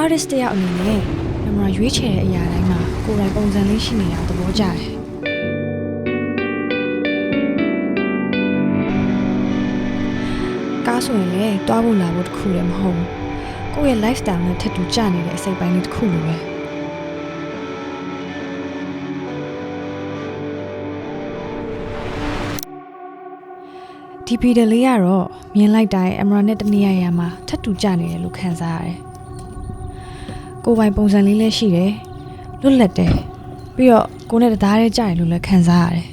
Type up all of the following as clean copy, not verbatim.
artist တယောက်အနေနဲ့ကင်မရာရွေးချယ်တဲ့အရာတိုင်းမှာကိုယ်တိုင်ပုံစံလေးရှိနေတာသဘောကျတယ်ကားဆိုရင်လည်းတွားဖို့လာဖို့တစ်ခုလည်းမဟုတ်ဘူးကိုယ့်ရဲ့ lifestyle နဲ့ထပ်တူကျနေတဲ့အစိတ်ပိုင်းလေးတစ်ခုလိုပဲဒီဗီဒီယိုလေးကတော့မြင်လိုက်တိုင်းအမရာနဲ့တနည်းရမှာထပ်တူကျနေတယ်လို့ခံစားရတယ်ကိုယ်ပိုင်ပုံစံလေးလည်းရှိတယ်လွတ်လပ်တယ်ပြီးတော့ကိုယ်နဲ့တသားတည်းကြတယ်လို့လည်းခံစားရတယ်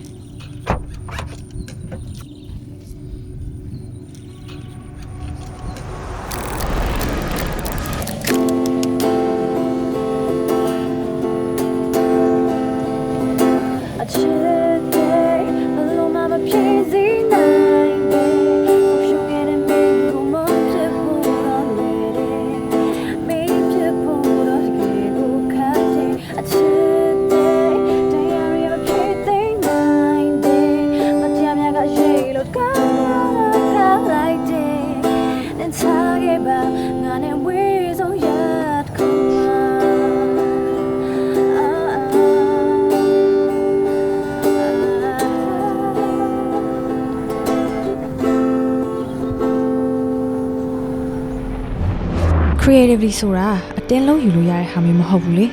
creativity ဆိုတာအတင်းလုံးယူလို့ရတဲ့ဟာမျိုးမဟုတ်ဘူးလေ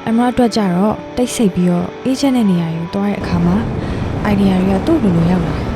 အမရအတွက်ကြတော့တိတ်ဆိတ်ပြီးတော့ agent တဲ့နေရာကိုတွားတဲ့အခါမှာ idea တွေကသူ့လိုလိုရောက်လာတယ်